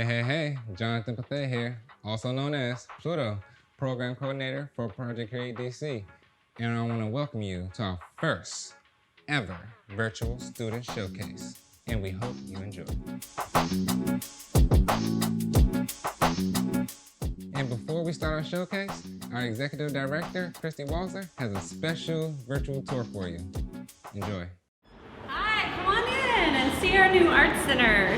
Hey, Jonathan Pathet here, also known as Pluto, Program Coordinator for Project Create DC. And I want to welcome you to our first ever virtual student showcase. And we hope you enjoy. And before we start our showcase, our Executive Director, Christy Walzer, has a special virtual tour for you. Enjoy. Hi, come on in and see our new art center.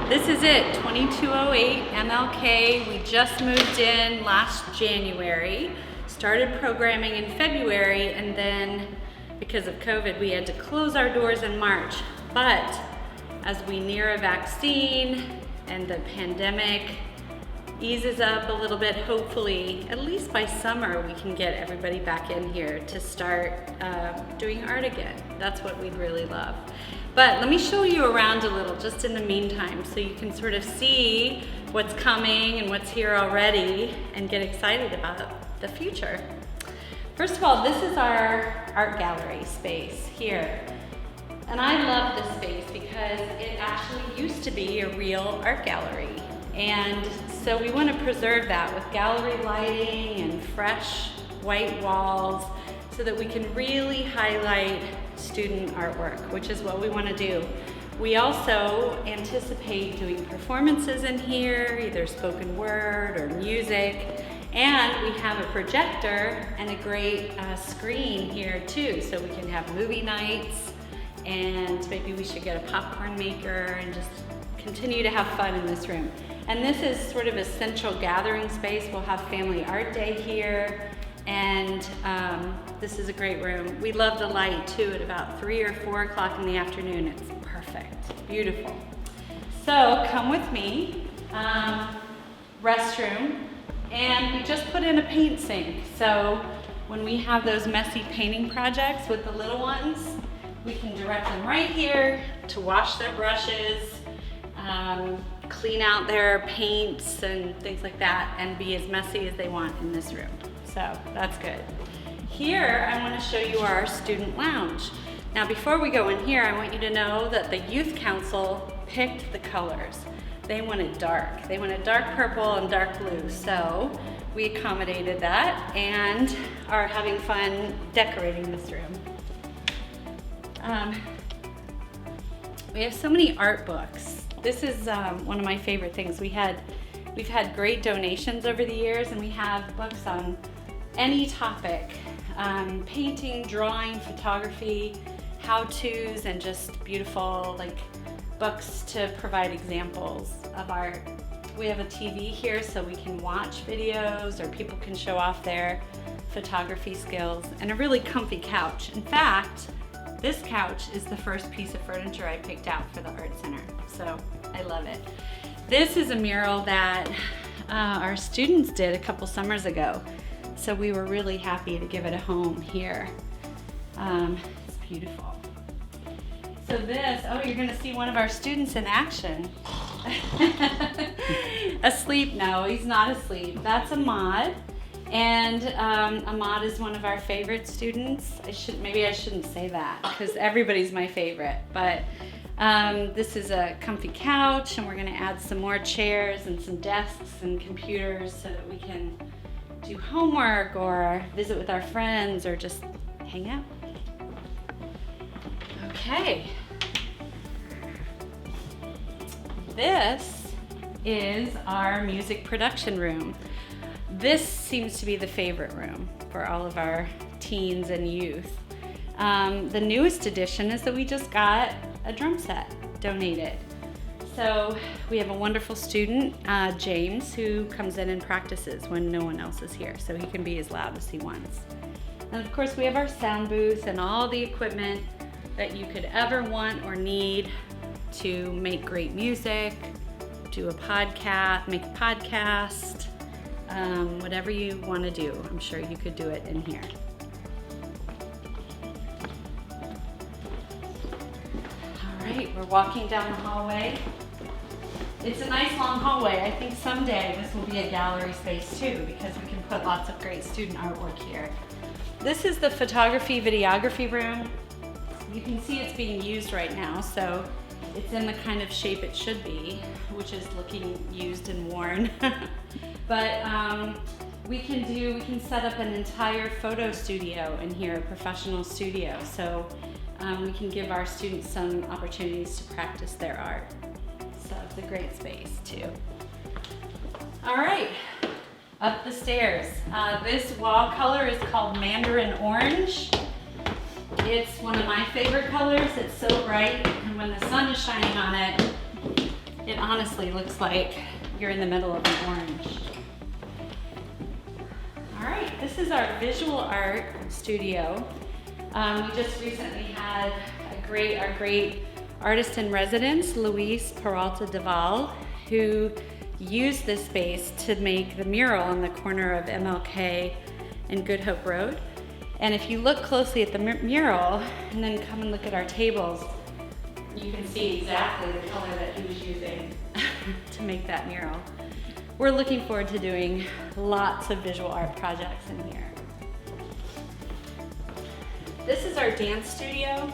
This is it, 2208 MLK. We just moved in last January, started programming in February, and then because of COVID, we had to close our doors in March. But as we near a vaccine and the pandemic eases up a little bit, hopefully, at least by summer, we can get everybody back in here to start doing art again. That's what we'd really love. But let me show you around a little just in the meantime so you can sort of see what's coming and what's here already and get excited about the future. First of all, this is our art gallery space here. And I love this space because it actually used to be a real art gallery. And so we want to preserve that with gallery lighting and fresh white walls so that we can really highlight student artwork, which is what we want to do. We also anticipate doing performances in here, either spoken word or music, and we have a projector and a great screen here too, so we can have movie nights, and maybe we should get a popcorn maker and just continue to have fun in this room. And this is sort of a central gathering space. We'll have Family Art Day here, and this is a great room. We love the light too at about 3 or 4 o'clock in the afternoon. It's perfect, beautiful. So come with me, restroom, and we just put in a paint sink. So when we have those messy painting projects with the little ones, we can direct them right here to wash their brushes, clean out their paints and things like that, and be as messy as they want in this room. So that's good. Here, I want to show you our student lounge. Now, before we go in here, I want you to know that the Youth Council picked the colors. They wanted dark. They wanted dark purple and dark blue. So we accommodated that and are having fun decorating this room. We have so many art books. This is one of my favorite things. We've had great donations over the years, and we have books on any topic, painting, drawing, photography, how-tos, and just beautiful books to provide examples of art. We have a TV here so we can watch videos or people can show off their photography skills, and a really comfy couch. In fact, this couch is the first piece of furniture I picked out for the art center, so I love it. This is a mural that our students did a couple summers ago, so we were really happy to give it a home here. It's beautiful. So this, you're gonna see one of our students in action. Asleep? No, he's not asleep. That's Ahmad. And Ahmad is one of our favorite students. Maybe I shouldn't say that because everybody's my favorite, but this is a comfy couch, and we're gonna add some more chairs and some desks and computers so that we can do homework or visit with our friends or just hang out. Okay. This is our music production room. This seems to be the favorite room for all of our teens and youth. The newest addition is that we just got a drum set donated. So we have a wonderful student, James, who comes in and practices when no one else is here, so he can be as loud as he wants. And of course we have our sound booth and all the equipment that you could ever want or need to make great music, do a podcast, make a podcast, whatever you want to do. I'm sure you could do it in here. All right, we're walking down the hallway. It's a nice long hallway. I think someday this will be a gallery space too, because we can put lots of great student artwork here. This is the photography videography room. You can see it's being used right now, so it's in the kind of shape it should be, which is looking used and worn. But we can set up an entire photo studio in here, a professional studio. So we can give our students some opportunities to practice their art. So it's a great space too. All right, up the stairs. This wall color is called Mandarin Orange. It's one of my favorite colors. It's so bright, and when the sun is shining on it, it honestly looks like you're in the middle of an orange. All right, this is our visual art studio. We just recently had our great artist in residence, Luis Peralta Deval, who used this space to make the mural on the corner of MLK and Good Hope Road. And if you look closely at the mural and then come and look at our tables, you can see exactly the color that he was using to make that mural. We're looking forward to doing lots of visual art projects in here. This is our dance studio,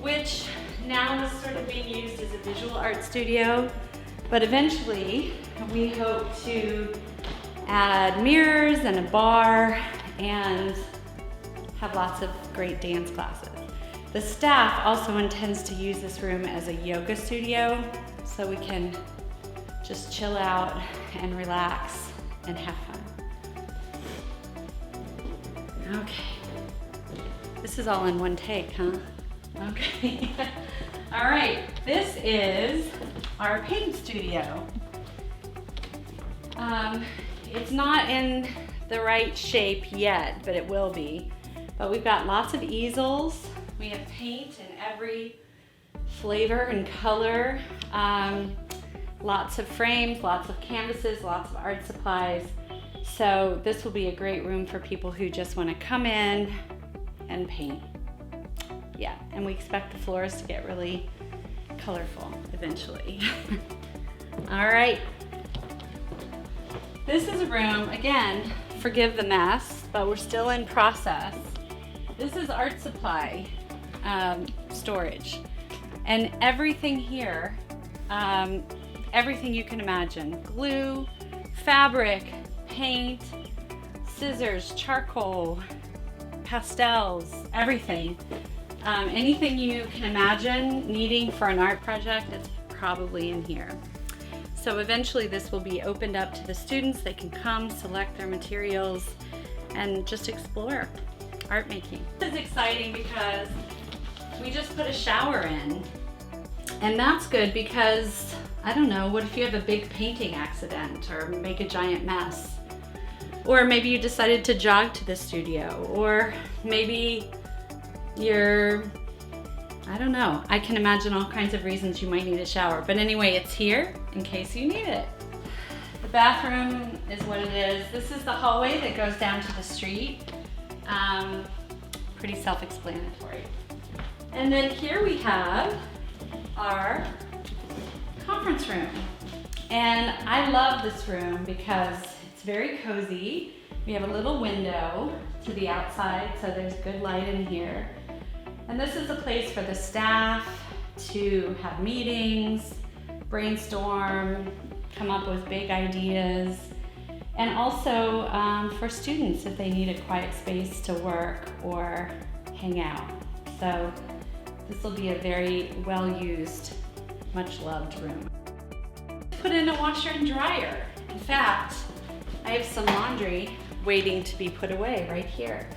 which now is sort of being used as a visual art studio, but eventually we hope to add mirrors and a bar and have lots of great dance classes. The staff also intends to use this room as a yoga studio, so we can just chill out and relax and have fun. Okay. This is all in one take, huh? Okay. All right, this is our paint studio. It's not in the right shape yet, but it will be. But we've got lots of easels. We have paint in every flavor and color. Lots of frames, lots of canvases, lots of art supplies. So this will be a great room for people who just want to come in and paint. Yeah, and we expect the floors to get really colorful eventually. All right. This is a room, again, forgive the mess, but we're still in process. This is art supply storage. And everything here, everything you can imagine, glue, fabric, paint, scissors, charcoal, pastels, everything. Anything you can imagine needing for an art project, it's probably in here. So eventually this will be opened up to the students. They can come, select their materials, and just explore art making. This is exciting because we just put a shower in, and that's good because, I don't know, what if you have a big painting accident or make a giant mess? Or maybe you decided to jog to the studio, or maybe you're, I don't know. I can imagine all kinds of reasons you might need a shower. But anyway, it's here in case you need it. The bathroom is what it is. This is the hallway that goes down to the street. Pretty self-explanatory. And then here we have our conference room. And I love this room because it's very cozy. We have a little window to the outside, so there's good light in here. And this is a place for the staff to have meetings, brainstorm, come up with big ideas, and also for students if they need a quiet space to work or hang out. So this will be a very well-used, much-loved room. Put in a washer and dryer. In fact, I have some laundry waiting to be put away right here.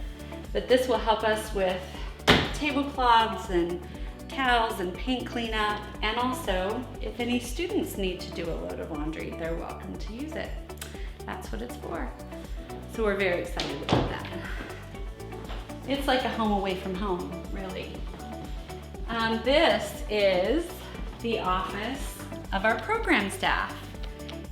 But this will help us with tablecloths and towels and paint cleanup, and also if any students need to do a load of laundry, they're welcome to use it. That's what it's for. So we're very excited about that. It's like a home away from home, really. This is the office of our program staff,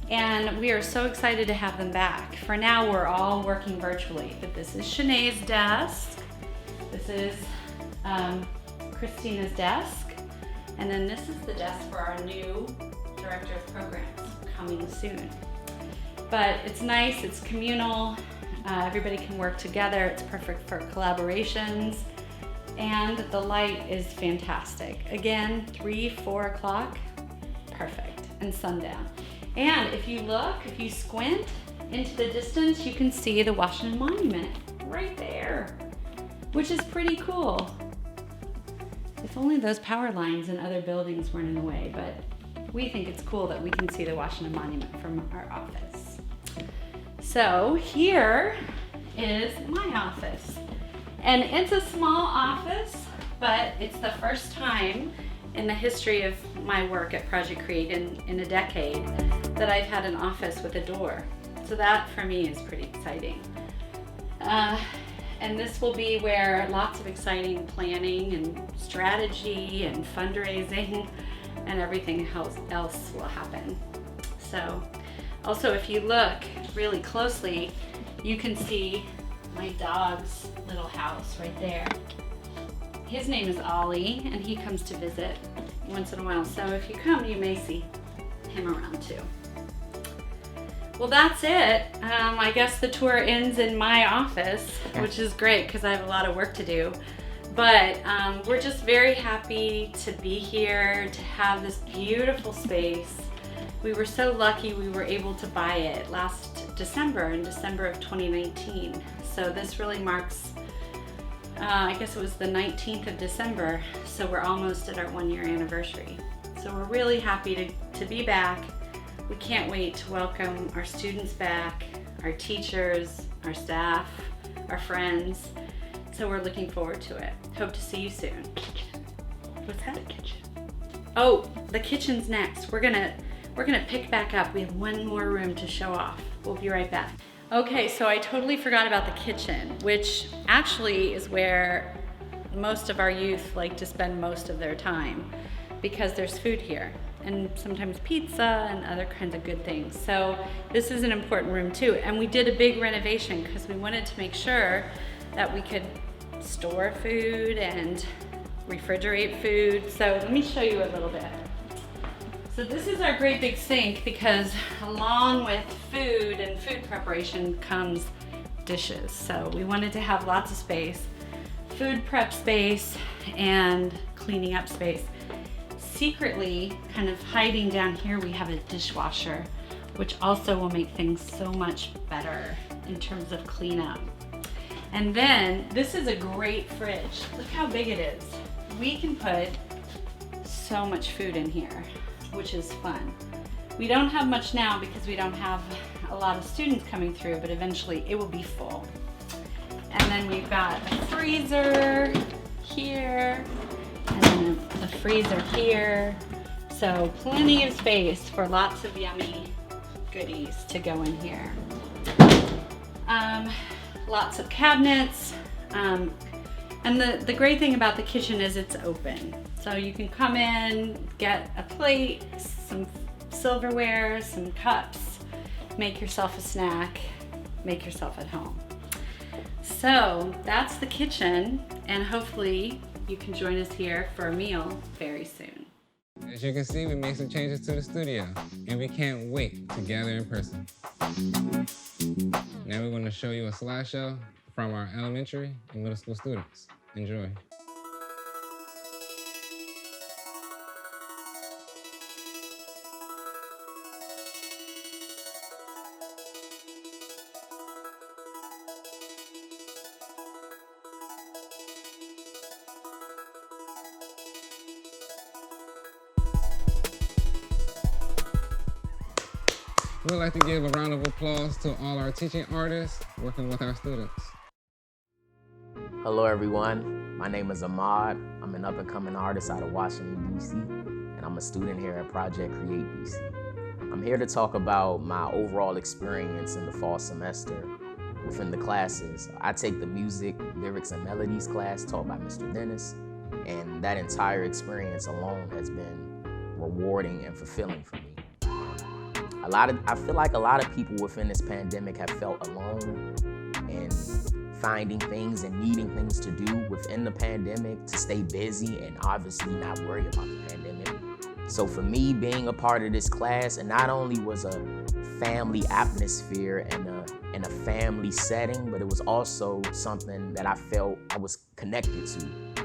and we are so excited to have them back. For now, we're all working virtually, but this is Shanae's desk. This is Christina's desk, and then this is the desk for our new director of programs coming soon. But it's nice, it's communal, everybody can work together, it's perfect for collaborations, and the light is fantastic. Again, 3, 4 o'clock, perfect, and sundown. And if you squint into the distance, you can see the Washington Monument right there, which is pretty cool. If only those power lines and other buildings weren't in the way, but we think it's cool that we can see the Washington Monument from our office. So here is my office. And it's a small office, but it's the first time in the history of my work at Project Create in a decade that I've had an office with a door. So that for me is pretty exciting. And this will be where lots of exciting planning and strategy and fundraising and everything else will happen. So also if you look really closely, you can see my dog's little house right there. His name is Ollie, and he comes to visit once in a while. So if you come, you may see him around too. Well, that's it. I guess the tour ends in my office, which is great because I have a lot of work to do. But we're just very happy to be here, to have this beautiful space. We were so lucky we were able to buy it last December, in December of 2019. So this really marks, I guess it was the 19th of December, so we're almost at our 1-year anniversary. So we're really happy to be back. We can't wait to welcome our students back, our teachers, our staff, our friends. So we're looking forward to it. Hope to see you soon. What's that? The kitchen. Oh, the kitchen's next. We're gonna pick back up. We have one more room to show off. We'll be right back. Okay, so I totally forgot about the kitchen, which actually is where most of our youth like to spend most of their time because there's food here and sometimes pizza and other kinds of good things. So this is an important room too. And we did a big renovation because we wanted to make sure that we could store food and refrigerate food. So let me show you a little bit. So this is our great big sink because along with food and food preparation comes dishes. So we wanted to have lots of space, food prep space and cleaning up space. Secretly, kind of hiding down here, we have a dishwasher, which also will make things so much better in terms of cleanup. And then this is a great fridge. Look how big it is. We can put so much food in here, which is fun. We don't have much now because we don't have a lot of students coming through, but eventually it will be full. And then we've got a freezer here, and then a freezer here. So plenty of space for lots of yummy goodies to go in here. Lots of cabinets. And the great thing about the kitchen is it's open. So you can come in, get a plate, some silverware, some cups, make yourself a snack, make yourself at home. So that's the kitchen, and hopefully you can join us here for a meal very soon. As you can see, we made some changes to the studio, and we can't wait to gather in person. Now we're going to show you a slideshow from our elementary and middle school students. Enjoy. We'd like to give a round of applause to all our teaching artists working with our students. Hello everyone, my name is Ahmad. I'm an up-and-coming artist out of Washington, D.C., and I'm a student here at Project Create D.C. I'm here to talk about my overall experience in the fall semester within the classes. I take the music, lyrics, and melodies class taught by Mr. Dennis, and that entire experience alone has been rewarding and fulfilling for me. I feel like a lot of people within this pandemic have felt alone and finding things and needing things to do within the pandemic to stay busy and obviously not worry about the pandemic. So for me, being a part of this class, and not only was a family atmosphere and a family setting, but it was also something that I felt I was connected to.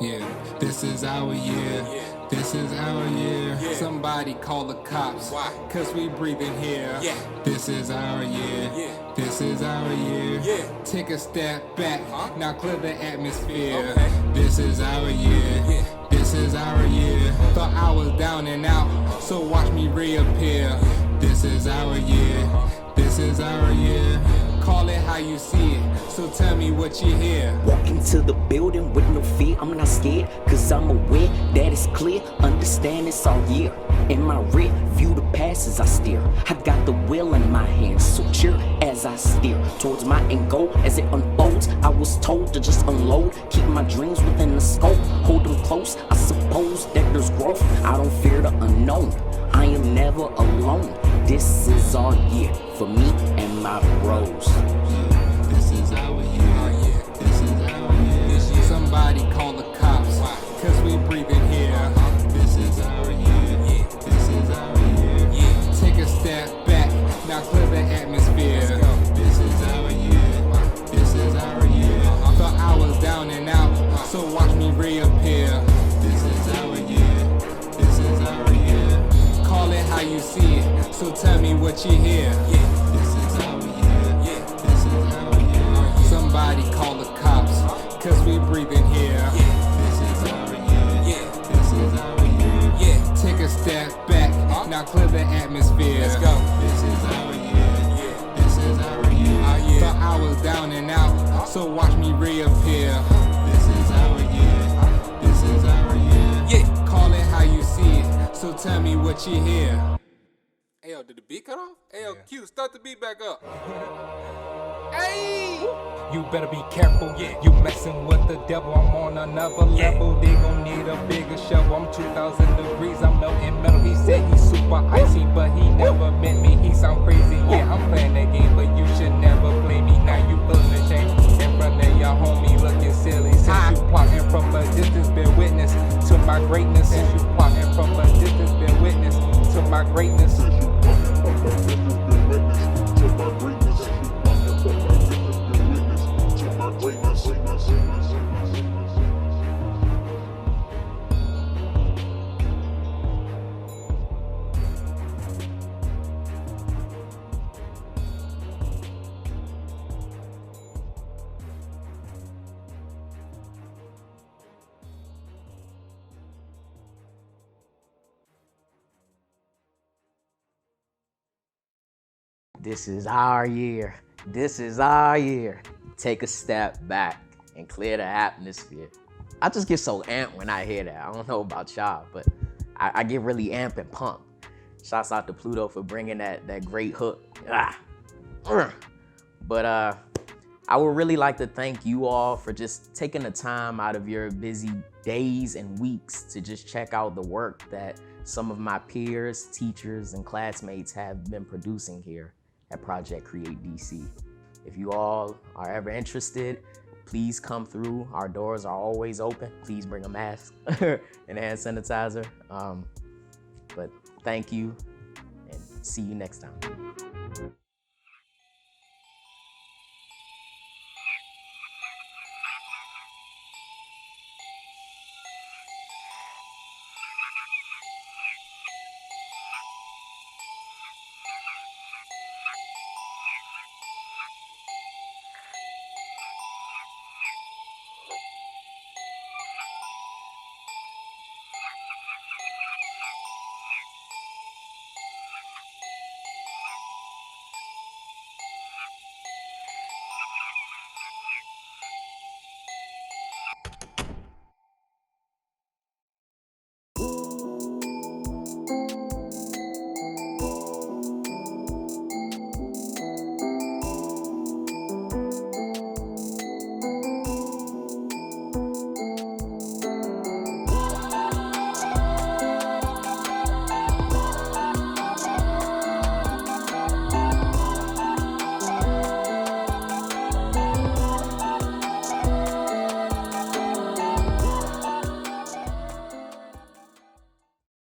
Yeah, this is our year. This is our year. Somebody call the cops. Why? Cause we breathing here. This is our year. This is our year. Take a step back. Now clear the atmosphere. This is our year. This is our year. Thought I was down and out, so watch me reappear. This is our year. This is our year. Call it how you see it, so tell me what you hear. Walk into the building with no fear, I'm not scared, cause I'm aware that it's clear. Understand it's our year. In my rear view the past as I steer. I got the wheel in my hands, so cheer as I steer towards my end goal. As it unfolds, I was told to just unload, keep my dreams within the scope, hold them close. I suppose that there's growth, I don't fear the unknown. I am never alone. This is our year for me and my bros. This is our year. This is our year. Somebody call the cops, cause we breathing here. This is our year. This is our year. Take a step back, now clear the atmosphere. This is our year. This is our year. Thought I was down and out, so watch me reappear. This is our year. This is our year. Call it how you see it, so tell me what you hear. This is our year. This is our year. Somebody call the cops, cause we breathing here. This is our year. This is our year. Take a step back, now clear the atmosphere. Let's go. This is our year. This is our year. Thought I was down and out, so watch me reappear. This is our year. This is our year. Call it how you see it, so tell me what you hear. Hey, yo, did the beat cut off? Hey, yo, Q, start the beat back up. Hey! You better be careful, you messing with the devil. I'm on another level, they gon' need a bigger shovel. I'm 2,000 degrees, I'm melting metal. He said he's super icy, but he never met me. He sound crazy, yeah, I'm playing that game, but you should never play me. Now you feeling ashamed in front of your homie, looking silly. Since you plotting from a distance, bear witness to my greatness. Since you plotting from a distance, bear witness to my greatness. This is our year. This is our year. Take a step back and clear the atmosphere. I just get so amped when I hear that. I don't know about y'all, but I get really amped and pumped. Shouts out to Pluto for bringing that great hook. But I would really like to thank you all for just taking the time out of your busy days and weeks to just check out the work that some of my peers, teachers, and classmates have been producing here at Project Create DC. If you all are ever interested, please come through. Our doors are always open. Please bring a mask and hand sanitizer. But thank you and see you next time.